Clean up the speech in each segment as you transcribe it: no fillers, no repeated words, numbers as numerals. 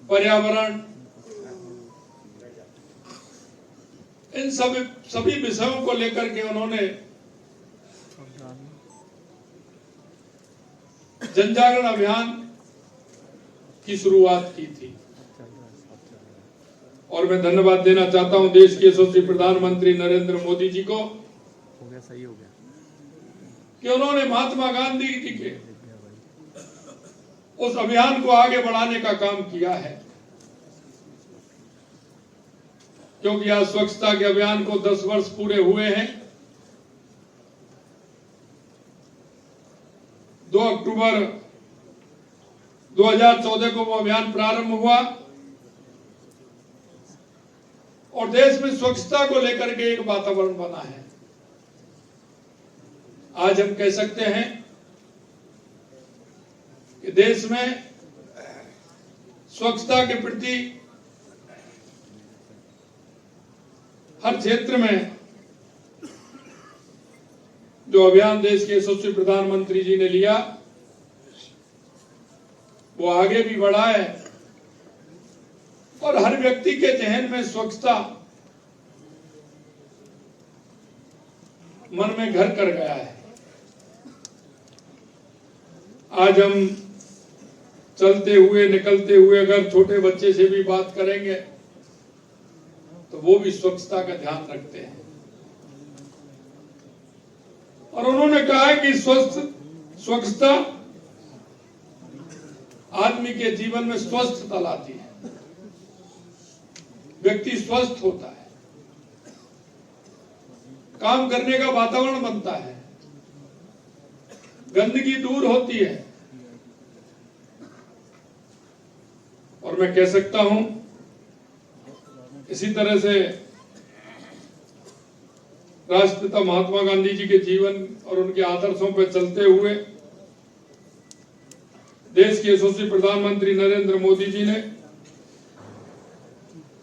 पर्यावरण, इन सभी विषयों को लेकर के उन्होंने जनजागरण अभियान की शुरुआत की थी। और मैं धन्यवाद देना चाहता हूं देश के यशस्वी प्रधानमंत्री नरेंद्र मोदी जी को, सही हो गया कि उन्होंने महात्मा गांधी जी के उस अभियान को आगे बढ़ाने का काम किया है। क्योंकि आज स्वच्छता के अभियान को 10 वर्ष पूरे हुए हैं। 2 अक्टूबर 2014 को वो अभियान प्रारंभ हुआ और देश में स्वच्छता को लेकर के एक वातावरण बना है। आज हम कह सकते हैं कि देश में स्वच्छता के प्रति हर क्षेत्र में जो अभियान देश के यशस्वी प्रधानमंत्री जी ने लिया वो आगे भी बढ़ा है और हर व्यक्ति के जहन में स्वच्छता मन में घर कर गया है। आज हम चलते हुए निकलते हुए अगर छोटे बच्चे से भी बात करेंगे तो वो भी स्वच्छता का ध्यान रखते हैं। और उन्होंने कहा है कि स्वच्छता आदमी के जीवन में स्वस्थता लाती है, व्यक्ति स्वस्थ होता है, काम करने का वातावरण बनता है, गंदगी दूर होती है। और मैं कह सकता हूं इसी तरह से राष्ट्रपिता महात्मा गांधी जी के जीवन और उनके आदर्शों पर चलते हुए देश के यशस्वी प्रधानमंत्री नरेंद्र मोदी जी ने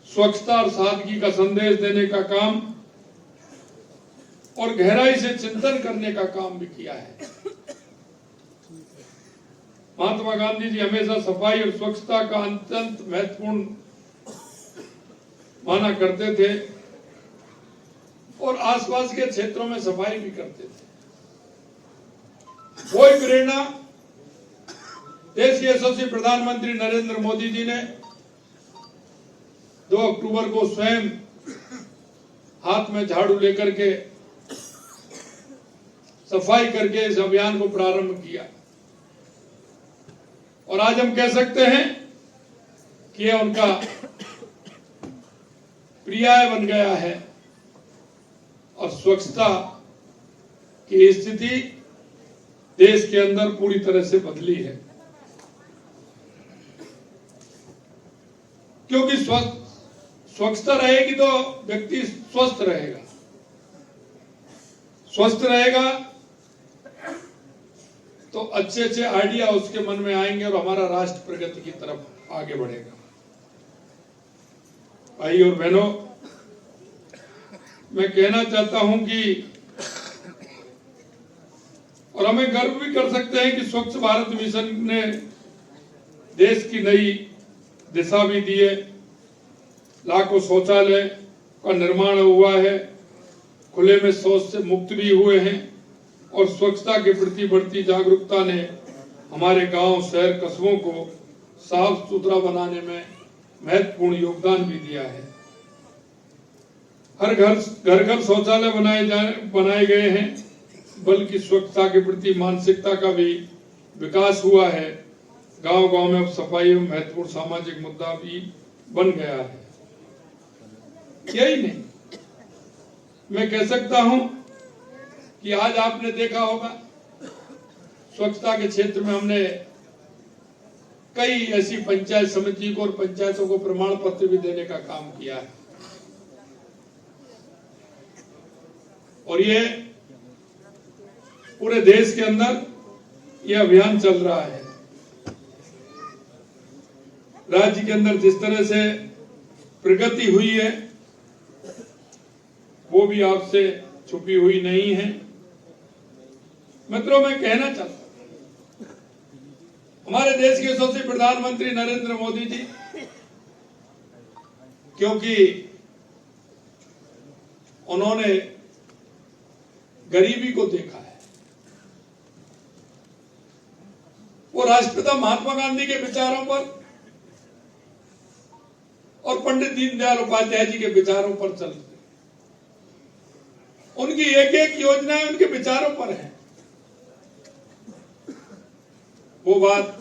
स्वच्छता और सादगी का संदेश देने का काम और गहराई से चिंतन करने का काम भी किया है। महात्मा गांधी जी हमेशा सफाई और स्वच्छता का अत्यंत महत्वपूर्ण माना करते थे और आसपास के क्षेत्रों में सफाई भी करते थे। वही प्रेरणा देश के यशस्वी प्रधानमंत्री नरेंद्र मोदी जी ने 2 अक्टूबर को स्वयं हाथ में झाड़ू लेकर के सफाई करके इस अभियान को प्रारंभ किया। और आज हम कह सकते हैं कि यह उनका पर्याय बन गया है और स्वच्छता की स्थिति देश के अंदर पूरी तरह से बदली है। क्योंकि स्वच्छता रहेगी तो व्यक्ति स्वस्थ रहेगा, स्वस्थ रहेगा तो अच्छे अच्छे आइडिया उसके मन में आएंगे और हमारा राष्ट्र प्रगति की तरफ आगे बढ़ेगा। भाई और बहनों, मैं कहना चाहता हूं कि और हमें गर्व भी कर सकते हैं कि स्वच्छ भारत मिशन ने देश की नई दिशा भी दी है। लाखों शौचालय का निर्माण हुआ है, खुले में शौच से मुक्त भी हुए हैं और स्वच्छता के प्रति बढ़ती जागरूकता ने हमारे गांव, शहर, कस्बों को साफ सुथरा बनाने में महत्वपूर्ण योगदान भी दिया है। हर घर शौचालय बनाए गए हैं, बल्कि स्वच्छता के प्रति मानसिकता का भी विकास हुआ है। गांव गांव में अब सफाई महत्वपूर्ण सामाजिक मुद्दा भी बन गया है। यही नहीं, मैं कह सकता हूं कि आज आपने देखा होगा स्वच्छता के क्षेत्र में हमने कई ऐसी पंचायत समिति को और पंचायतों को प्रमाण पत्र भी देने का काम किया है। और ये पूरे देश के अंदर ये अभियान चल रहा है। राज्य के अंदर जिस तरह से प्रगति हुई है वो भी आपसे छुपी हुई नहीं है। मित्रों, मैं कहना चाहता हूं हमारे देश के यशस्वी प्रधानमंत्री नरेंद्र मोदी जी, क्योंकि उन्होंने गरीबी को देखा है, वो राष्ट्रपिता महात्मा गांधी के विचारों पर और पंडित दीनदयाल उपाध्याय जी के विचारों पर चलते, उनकी एक एक योजनाएं उनके विचारों पर है। वो बात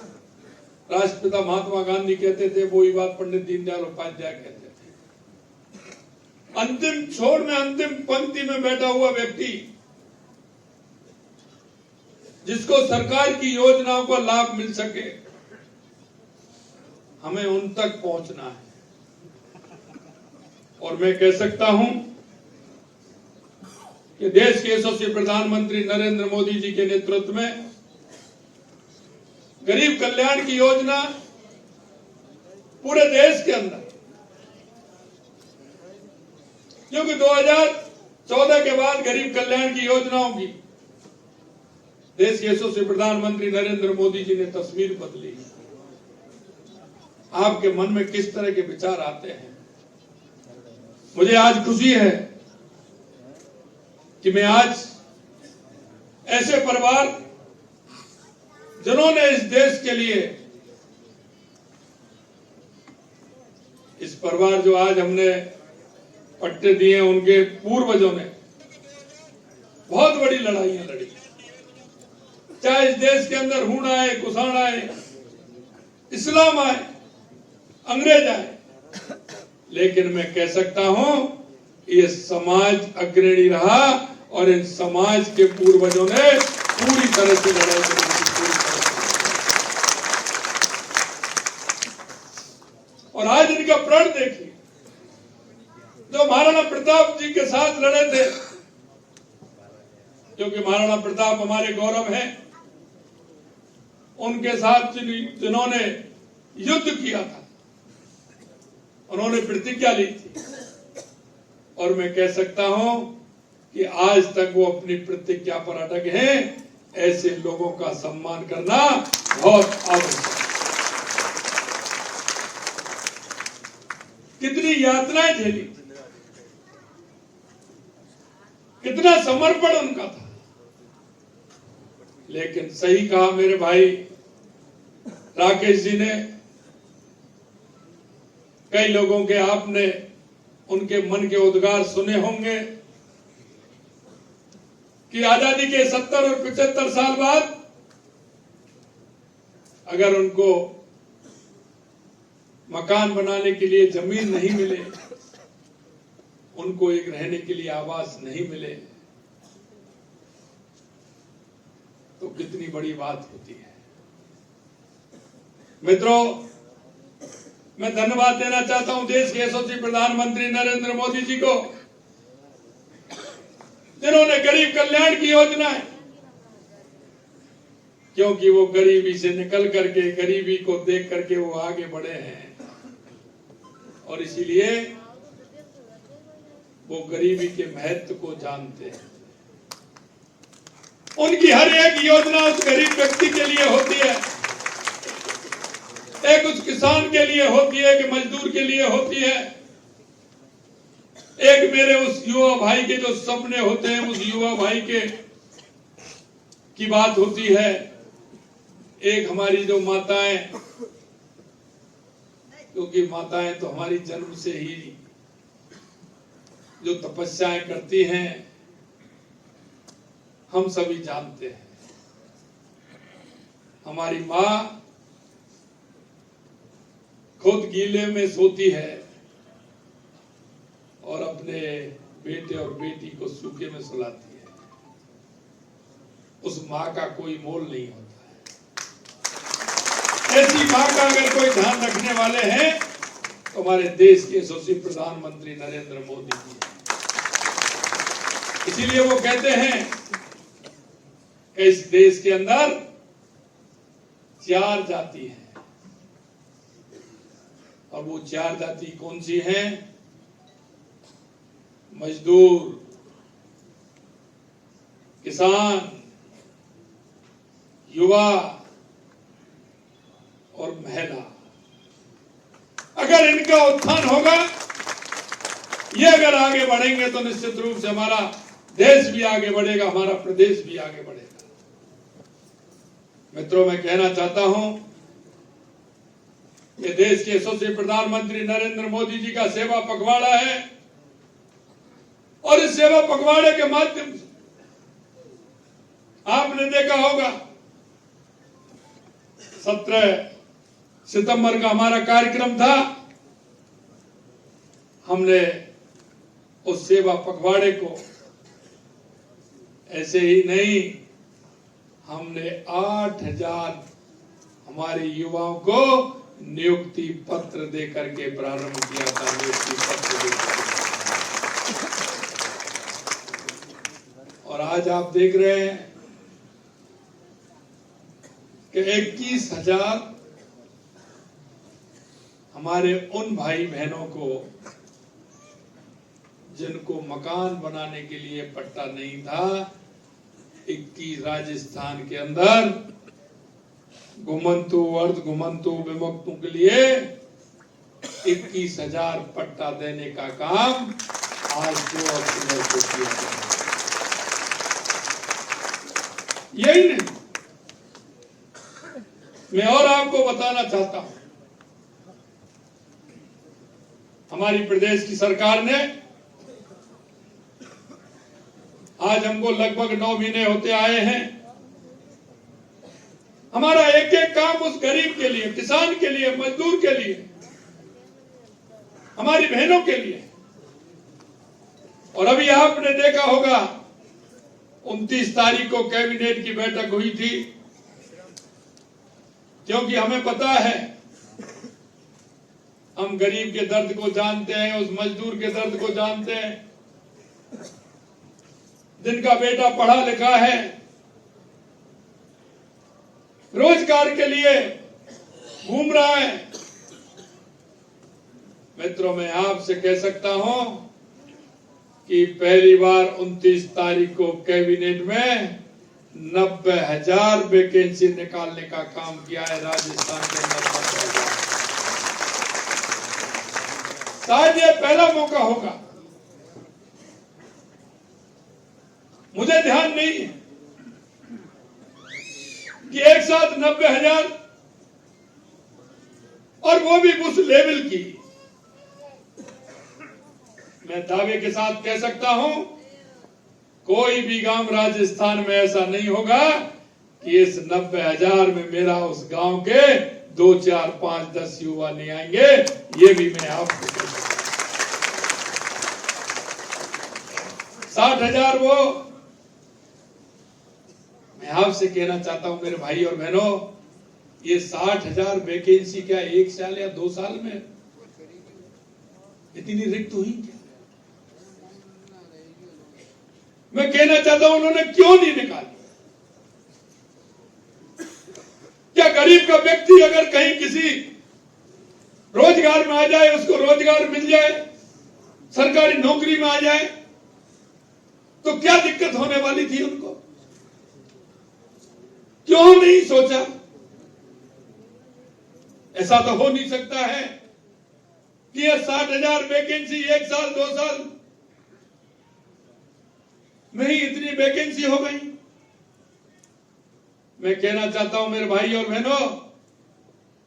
राष्ट्रपिता महात्मा गांधी कहते थे, वो ही बात पंडित दीनदयाल उपाध्याय कहते थे। अंतिम छोर में, अंतिम पंक्ति में बैठा हुआ व्यक्ति जिसको सरकार की योजनाओं का लाभ मिल सके, हमें उन तक पहुंचना है। और मैं कह सकता हूं कि देश के यशस्वी प्रधानमंत्री नरेंद्र मोदी जी के नेतृत्व में गरीब कल्याण की योजना पूरे देश के अंदर, क्योंकि 2014 के बाद गरीब कल्याण की योजनाओं की देश के यशस्वी प्रधानमंत्री नरेंद्र मोदी जी ने तस्वीर बदली। आपके मन में किस तरह के विचार आते हैं? मुझे आज खुशी है कि मैं आज ऐसे परिवार जिन्होंने इस देश के लिए, इस परिवार जो आज हमने पट्टे दिए, उनके पूर्वजों ने बहुत बड़ी लड़ाइयां लड़ी। चाहे इस देश के अंदर हूण आए, कुषाण आए, इस्लाम आए, अंग्रेज आए, लेकिन मैं कह सकता हूं ये समाज अग्रणी रहा और इन समाज के पूर्वजों ने पूरी तरह से लड़ाई लड़ी। और आज इनका प्रण देखिए, जो महाराणा प्रताप जी के साथ लड़े थे, क्योंकि महाराणा प्रताप हमारे गौरव हैं, उनके साथ जिन्होंने युद्ध किया था, उन्होंने प्रतिज्ञा ली थी। और मैं कह सकता हूं कि आज तक वो अपनी प्रतिज्ञा पर अटक हैं। ऐसे लोगों का सम्मान करना बहुत आवश्यक है। कितनी यातनाएं झेली, कितना समर्पण उनका था, लेकिन सही कहा मेरे भाई राकेश जी ने, कई लोगों के आपने उनके मन के उद्गार सुने होंगे कि आजादी के 70 और 75 साल बाद अगर उनको मकान बनाने के लिए जमीन नहीं मिले, उनको एक रहने के लिए आवास नहीं मिले, तो कितनी बड़ी बात होती है। मित्रों, मैं धन्यवाद देना चाहता हूं देश के यशस्वी प्रधानमंत्री नरेंद्र मोदी जी को, जिन्होंने गरीब कल्याण की योजना है, क्योंकि वो गरीबी से निकल करके, गरीबी को देख करके वो आगे बढ़े हैं, और इसीलिए वो गरीबी के महत्व को जानते हैं। उनकी हर एक योजना उस गरीब व्यक्ति के लिए होती है, एक उस किसान के लिए होती है, एक मजदूर के लिए होती है, एक मेरे उस युवा भाई के जो सपने होते हैं, उस युवा भाई के की बात होती है, एक हमारी जो माताएं, क्योंकि माताएं तो हमारी जन्म से ही जो तपस्याएं करती हैं, हम सभी जानते हैं। हमारी माँ खुद गीले में सोती है और अपने बेटे और बेटी को सूखे में सुलाती है। उस माँ का कोई मोल नहीं होता है। ऐसी माँ का अगर कोई ध्यान रखने वाले हैं तो हमारे देश के यशस्वी प्रधानमंत्री नरेंद्र मोदी जी। इसीलिए वो कहते हैं कि इस देश के अंदर 4 जाति है, और वो 4 जाति कौन सी हैं? मजदूर, किसान, युवा और महिला, अगर इनका उत्थान होगा, ये अगर आगे बढ़ेंगे तो निश्चित रूप से हमारा देश भी आगे बढ़ेगा, हमारा प्रदेश भी आगे बढ़ेगा। मित्रों, मैं कहना चाहता हूं, ये देश के यशस्वी प्रधानमंत्री नरेंद्र मोदी जी का सेवा पखवाड़ा है और इस सेवा पखवाड़े के माध्यम से आपने देखा होगा 17 सितंबर का हमारा कार्यक्रम था। हमने उस सेवा पखवाड़े को ऐसे ही नहीं, हमने 8000 हमारे युवाओं को नियुक्ति पत्र देकर के प्रारंभ किया था। नियुक्ति पत्र देकर, और आज आप देख रहे हैं कि 21,000 हमारे उन भाई बहनों को जिनको मकान बनाने के लिए पट्टा नहीं था, 21 राजस्थान के अंदर घुमंतु, अर्ध घुमंतु, विमुक्तों के लिए 21,000 पट्टा देने का काम आज 2 अक्टूबर को किया गया। यही नहीं, मैं और आपको बताना चाहता हूं, हमारी प्रदेश की सरकार ने आज हमको लगभग 9 महीने होते आए हैं, हमारा एक एक काम उस गरीब के लिए, किसान के लिए, मजदूर के लिए, हमारी बहनों के लिए। और अभी आपने देखा होगा 29 तारीख को कैबिनेट की बैठक हुई थी, क्योंकि हमें पता है, हम गरीब के दर्द को जानते हैं, उस मजदूर के दर्द को जानते हैं, जिनका बेटा पढ़ा लिखा है, रोजगार के लिए घूम रहा है। मित्रों, मैं आपसे कह सकता हूं कि पहली बार 29 तारीख को कैबिनेट में 90,000 वैकेंसी निकालने का काम किया है राजस्थान के अंदर। 90,000, शायद ये पहला मौका होगा, मुझे ध्यान नहीं है कि एक साथ 90,000, और वो भी उस लेवल की। मैं दावे के साथ कह सकता हूं, कोई भी गांव राजस्थान में ऐसा नहीं होगा कि इस 90,000 में मेरा उस गांव के 2, 4, 5, 10 युवा नहीं आएंगे। ये भी मैं आपको कह सकता हूं। 60,000 वो, मैं आपसे कहना चाहता हूं मेरे भाई और बहनों, ये 60,000 वैकेंसी क्या 1 साल या 2 साल में इतनी रिक्त हुई क्या? मैं कहना चाहता हूं उन्होंने क्यों नहीं निकाली? क्या गरीब का व्यक्ति अगर कहीं किसी रोजगार में आ जाए, उसको रोजगार मिल जाए, सरकारी नौकरी में आ जाए, तो क्या दिक्कत होने वाली थी उनको? क्यों नहीं सोचा? ऐसा तो हो नहीं सकता है कि यह 60,000 वैकेंसी 1 साल 2 साल में ही इतनी वैकेंसी हो गई। मैं कहना चाहता हूं मेरे भाई और बहनों,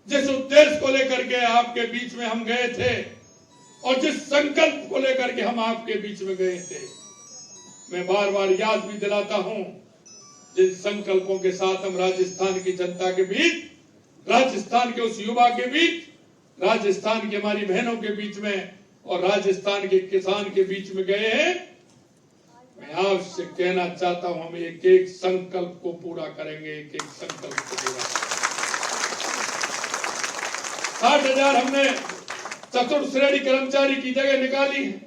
जिस उद्देश्य को लेकर के आपके बीच में हम गए थे और जिस संकल्प को लेकर के हम आपके बीच में गए थे, मैं बार बार याद भी दिलाता हूं, जिन संकल्पों के साथ हम राजस्थान की जनता के बीच, राजस्थान के उस युवा के बीच, राजस्थान की हमारी बहनों के बीच में और राजस्थान के किसान के बीच में गए हैं, मैं आपसे कहना चाहता हूं, हम एक एक संकल्प को पूरा करेंगे, एक एक संकल्प को पूरा करेंगे। 60,000 हमने चतुर्थ श्रेणी कर्मचारी की जगह निकाली है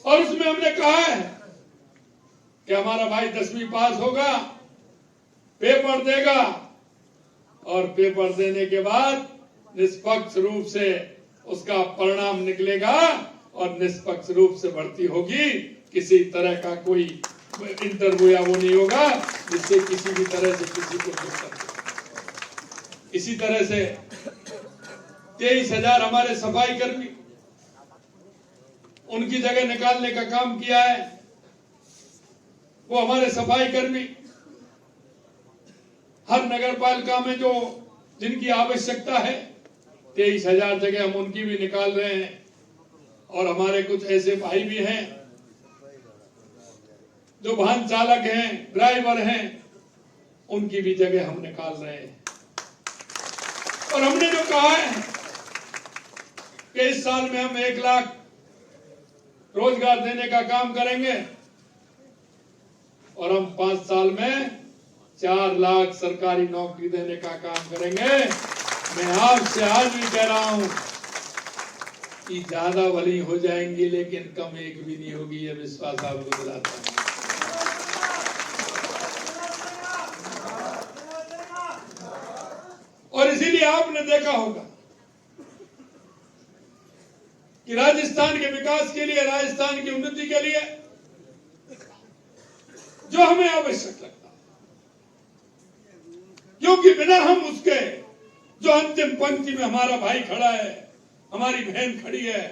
और उसमें हमने कहा है कि हमारा भाई 10वीं पास होगा, पेपर देगा और पेपर देने के बाद निष्पक्ष रूप से उसका परिणाम निकलेगा और निष्पक्ष रूप से भर्ती होगी। किसी तरह का कोई इंटरव्यू या वो नहीं होगा जिससे किसी भी तरह से किसी को दिक्कत हो। इसी तरह से 23,000 हमारे सफाई कर्मी, उनकी जगह निकालने का काम किया है। वो हमारे सफाई कर्मी हर नगर पालिका में जो जिनकी आवश्यकता है, 23,000 जगह हम उनकी भी निकाल रहे हैं। और हमारे कुछ ऐसे भाई भी हैं जो वाहन चालक हैं, ड्राइवर हैं, उनकी भी जगह हम निकाल रहे हैं। और हमने जो कहा है कि इस साल में हम 1 लाख रोजगार देने का काम करेंगे और हम 5 साल में 4 लाख सरकारी नौकरी देने का काम करेंगे। मैं आपसे आज भी कह रहा हूं कि ज्यादा भली हो जाएंगी लेकिन कम एक भी नहीं होगी, ये विश्वास आपको दिलाता हूं। और इसीलिए आपने देखा होगा कि राजस्थान के विकास के लिए, राजस्थान की उन्नति के लिए जो हमें आवश्यक लगता, क्योंकि बिना हम उसके, जो अंतिम पंक्ति में हमारा भाई खड़ा है, हमारी बहन खड़ी है,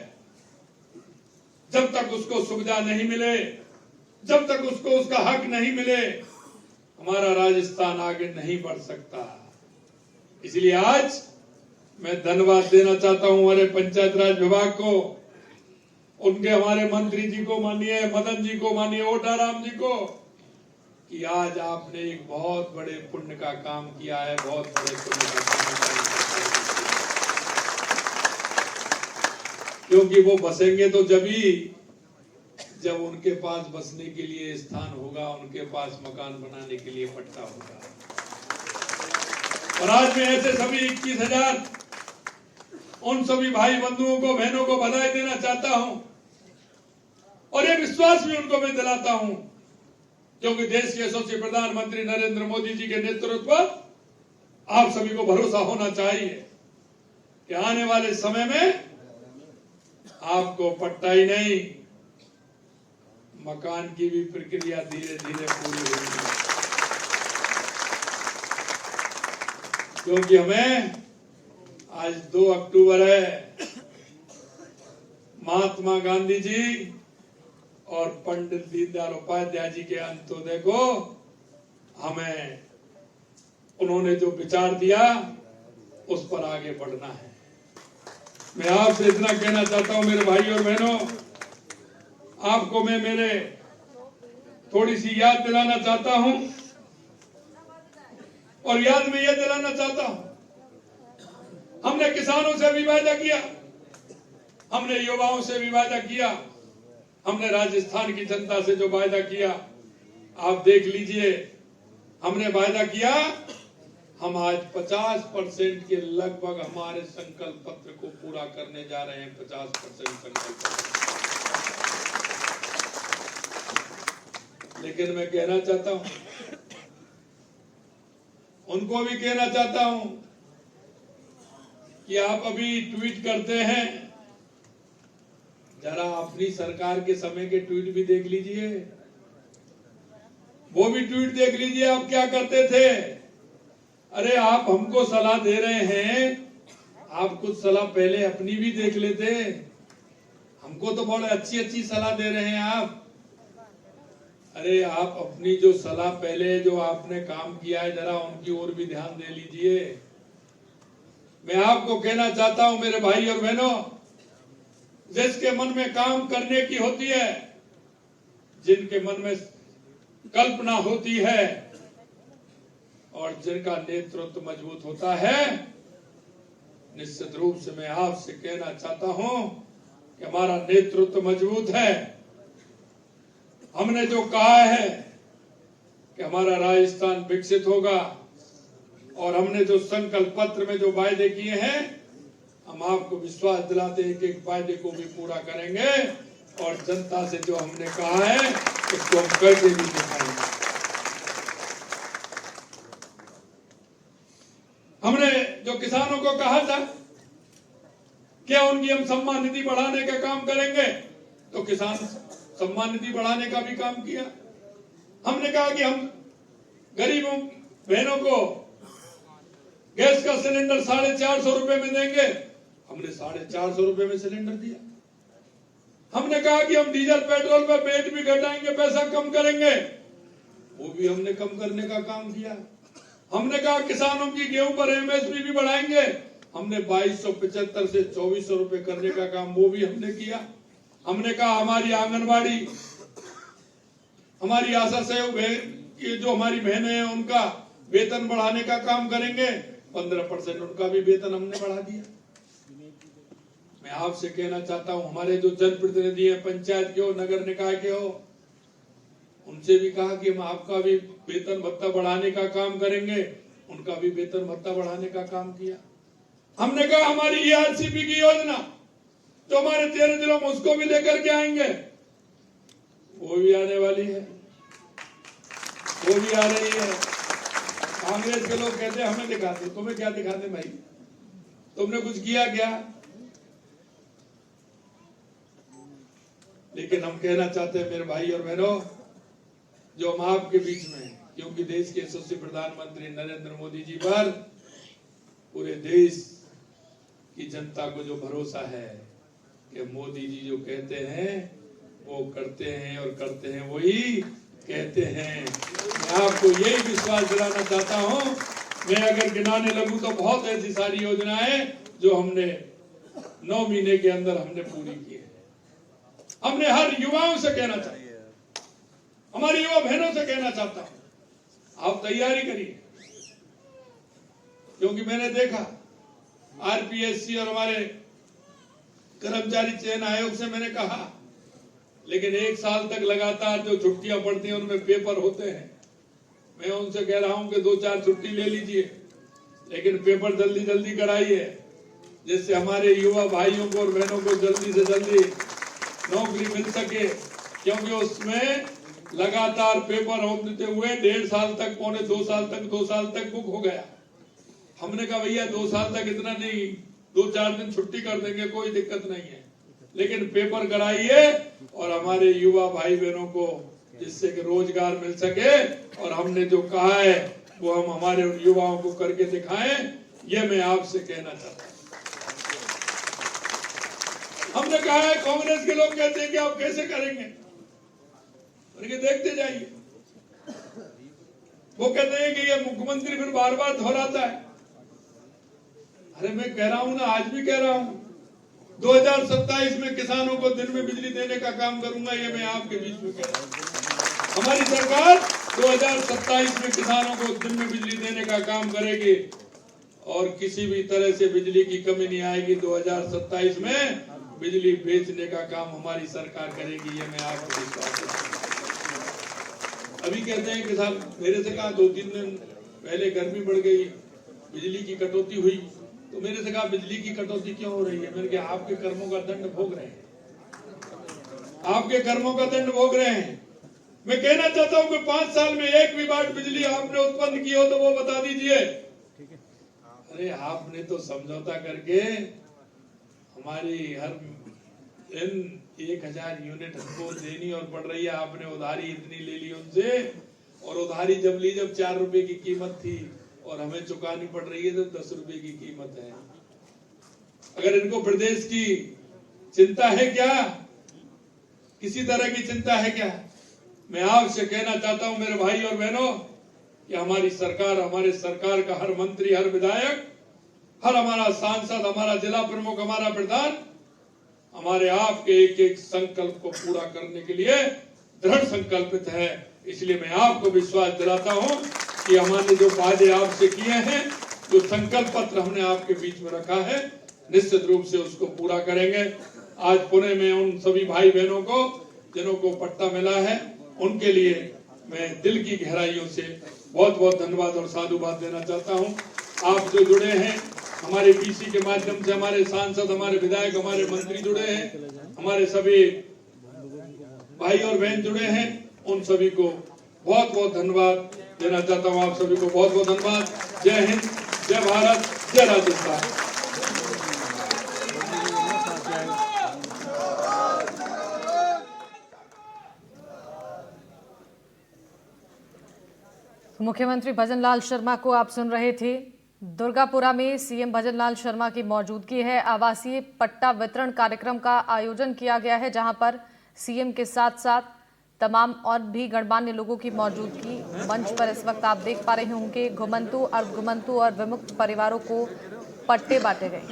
जब तक उसको सुविधा नहीं मिले, जब तक उसको उसका हक नहीं मिले, हमारा राजस्थान आगे नहीं बढ़ सकता। इसलिए आज मैं धन्यवाद देना चाहता हूं हमारे पंचायत राज विभाग को, उनके हमारे मंत्री जी को, माननीय मदन जी को, माननीय ओटाराम जी को, कि आज आपने एक बहुत बड़े पुण्य का काम किया है, बहुत बड़े पुण्य का काम किया है। क्योंकि वो बसेंगे तो जब उनके पास बसने के लिए स्थान होगा, उनके पास मकान बनाने के लिए पट्टा होगा। और आज मैं ऐसे सभी 21,000 उन सभी भाई बंधुओं को, बहनों को बधाई देना चाहता हूं और ये विश्वास भी उनको मैं दिलाता हूं, क्योंकि देश के यशस्वी प्रधानमंत्री नरेंद्र मोदी जी के नेतृत्व पर आप सभी को भरोसा होना चाहिए कि आने वाले समय में आपको पट्टा ही नहीं, मकान की भी प्रक्रिया धीरे धीरे पूरी होगी। क्योंकि हमें आज 2 अक्टूबर है, महात्मा गांधी जी और पंडित दीनदयाल उपाध्याय जी के अंत्योदय को हमें उन्होंने जो विचार दिया उस पर आगे बढ़ना है। मैं आपसे इतना कहना चाहता हूं मेरे भाई और बहनों, आपको मैं मेरे थोड़ी सी याद दिलाना चाहता हूं और याद में यह दिलाना चाहता हूं, हमने किसानों से भी वायदा किया, हमने युवाओं से भी वायदा किया, हमने राजस्थान की जनता से जो वायदा किया, आप देख लीजिए, हमने वायदा किया, हम आज 50% के लगभग हमारे संकल्प पत्र को पूरा करने जा रहे हैं। 50% संकल्प पत्र। लेकिन मैं कहना चाहता हूं, उनको भी कहना चाहता हूं कि आप अभी ट्वीट करते हैं, जरा अपनी सरकार के समय के ट्वीट भी देख लीजिए, वो भी ट्वीट देख लीजिए, आप क्या करते थे। अरे आप हमको सलाह दे रहे हैं, आप कुछ सलाह पहले अपनी भी देख लेते, हमको तो बहुत अच्छी अच्छी सलाह दे रहे हैं आप। अरे आप अपनी जो सलाह पहले जो आपने काम किया है, जरा उनकी ओर भी ध्यान दे लीजिए। मैं आपको कहना चाहता हूं मेरे भाई और बहनों, जिसके मन में काम करने की होती है, जिनके मन में कल्पना होती है और जिनका नेतृत्व मजबूत होता है, निश्चित रूप से मैं आपसे कहना चाहता हूं कि हमारा नेतृत्व मजबूत है। हमने जो कहा है कि हमारा राजस्थान विकसित होगा और हमने जो संकल्प पत्र में जो वायदे किए हैं, हम आपको विश्वास दिलाते हैं कि एक वायदे को भी पूरा करेंगे और जनता से जो हमने कहा है उसको हम करके भी दिखाएंगे। हमने जो किसानों को कहा था क्या उनकी हम सम्मान निधि बढ़ाने का काम करेंगे, तो किसान सम्मान निधि बढ़ाने का भी काम किया। हमने कहा कि हम गरीबों बहनों को गैस का सिलेंडर 450 रुपए में देंगे, हमने 450 रुपए में सिलेंडर दिया। हमने कहा कि हम डीजल पेट्रोल पर वेट भी घटाएंगे, पैसा कम करेंगे, वो भी हमने कम करने का काम किया। हमने कहा किसानों की गेहूं पर एमएसपी भी बढ़ाएंगे, हमने 2275 से 2400 रुपए करने का काम वो भी हमने किया। हमने कहा हमारी आंगनबाड़ी, हमारी आशा सहयोग ये जो हमारी बहनें हैं उनका वेतन बढ़ाने का काम करेंगे, 15% उनका भी वेतन हमने बढ़ा दिया। मैं आपसे कहना चाहता हूं, हमारे जो जनप्रतिनिधि हैं, पंचायत के हो, नगर निकाय के हो, उनसे भी कहा कि हम आपका भी वेतन भत्ता बढ़ाने का काम करेंगे, उनका भी वेतन भत्ता बढ़ाने का काम किया। हमने कहा हमारी ईआरसीपी की योजना जो हमारे 13 जिलों में, उसको भी लेकर के आएंगे, वो भी आने वाली है, वो भी आ रही है। कांग्रेस के लोग कहते हैं हमें दिखाते, तुम्हें क्या दिखाते भाई, तुमने कुछ किया क्या? लेकिन हम कहना चाहते हैं मेरे भाई और बहनों, जो हम आपके बीच में, क्योंकि देश के यशस्वी प्रधानमंत्री नरेंद्र मोदी जी पर पूरे देश की जनता को जो भरोसा है कि मोदी जी जो कहते हैं वो करते हैं, और करते हैं वही कहते हैं। मैं आपको यही विश्वास दिलाना चाहता हूं। मैं अगर गिनाने लगूं तो बहुत ऐसी सारी योजनाएं जो हमने 9 महीने के अंदर हमने पूरी की है। हमने हर युवाओं से कहना चाहिए, हमारी युवा बहनों से कहना चाहता हूं, आप तैयारी करिए, क्योंकि मैंने देखा आरपीएससी और हमारे कर्मचारी चयन आयोग से मैंने कहा, लेकिन 1 साल तक लगातार जो छुट्टियां पड़ती हैं उनमें पेपर होते हैं। मैं उनसे कह रहा हूं कि 2-4 छुट्टी ले लीजिए, लेकिन पेपर जल्दी जल्दी कराइए, जिससे हमारे युवा भाइयों को और बहनों को जल्दी से जल्दी नौकरी मिल सके। क्योंकि उसमें लगातार पेपर होते हुए 1.5 साल तक, पौने 2 साल तक, 2 साल तक बुक हो गया। हमने कहा भैया 2 साल तक इतना नहीं, 2-4 दिन छुट्टी कर देंगे, कोई दिक्कत नहीं है, लेकिन पेपर कराइए और हमारे युवा भाई बहनों को जिससे कि रोजगार मिल सके। और हमने जो कहा है वो हम हमारे उन युवाओं को करके दिखाएं, ये मैं आपसे कहना चाहता हूं। हमने कहा है, कांग्रेस के लोग कहते हैं कि आप कैसे करेंगे, देखते जाइए। वो कहते हैं कि ये मुख्यमंत्री फिर बार बार दोहराता है। अरे मैं कह रहा हूं ना, आज भी कह रहा हूं, 2027 में किसानों को दिन में बिजली देने का काम करूंगा, ये मैं आपके बीच में कह रहा हूं। हमारी सरकार 2027 में किसानों को दिन में बिजली देने का काम करेगी और किसी भी तरह से बिजली की कमी नहीं आएगी। 2027 में बिजली बेचने का काम हमारी सरकार करेगी, ये मैं आपको विश्वास देता हूं। अभी कहते हैं किसान, मेरे से कहा 2-3 दिन पहले गर्मी बढ़ गई, बिजली की कटौती हुई, तो मेरे से कहा बिजली की कटौती क्यों हो रही है? मैंने कहा आपके कर्मों का दंड भोग रहे हैं, आपके कर्मों का दंड भोग रहे हैं। मैं कहना चाहता हूं कि 5 साल में एक भी बार बिजली आपने उत्पन्न की हो तो वो बता दीजिए। अरे आपने तो समझौता करके हमारी हर दिन 1000 यूनिट हमको देनी और पड़ रही है। आपने उधारी इतनी ले ली उनसे, और उधारी जब ली जब 4 रुपए की कीमत थी और हमें चुकानी पड़ रही है तो 10 रुपए की कीमत है। अगर इनको प्रदेश की चिंता है क्या? किसी तरह की चिंता है क्या? मैं आपसे कहना चाहता हूं मेरे भाई और बहनों कि हमारी सरकार, हमारे सरकार का हर मंत्री, हर विधायक, हर हमारा सांसद, हमारा जिला प्रमुख, हमारा प्रधान, हमारे आपके एक संकल्प को पूरा करने के लिए दृढ़ संकल्पित है। इसलिए मैं आपको विश्वास दिलाता हूं कि हमने जो वादे आपसे किए हैं, जो संकल्प पत्र हमने आपके बीच में रखा है, निश्चित रूप से उसको पूरा करेंगे। आज पुणे में उन सभी भाई बहनों को जिनको पट्टा मिला है, उनके लिए मैं दिल की गहराइयों से बहुत बहुत धन्यवाद और साधुवाद देना चाहता हूं। आप जो जुड़े हैं हमारे पीसी के माध्यम से, हमारे सांसद, हमारे विधायक, हमारे मंत्री जुड़े हैं, हमारे सभी भाई और बहन जुड़े हैं, उन सभी को बहुत बहुत धन्यवाद देना चाहता हूं। आप सभी को बहुत बहुत धन्यवाद। जय हिंद, जय भारत, जय राजस्थान। मुख्यमंत्री भजन लाल शर्मा को आप सुन रहे थे। दुर्गापुरा में सीएम भजनलाल शर्मा की मौजूदगी है। आवासीय पट्टा वितरण कार्यक्रम का आयोजन किया गया है, जहां पर सीएम के साथ साथ तमाम और भी गणमान्य लोगों की मौजूदगी। मंच पर इस वक्त आप देख पा रहे होंगे घुमंतु, अर्धघुमंतु और विमुक्त परिवारों को पट्टे बांटे गए।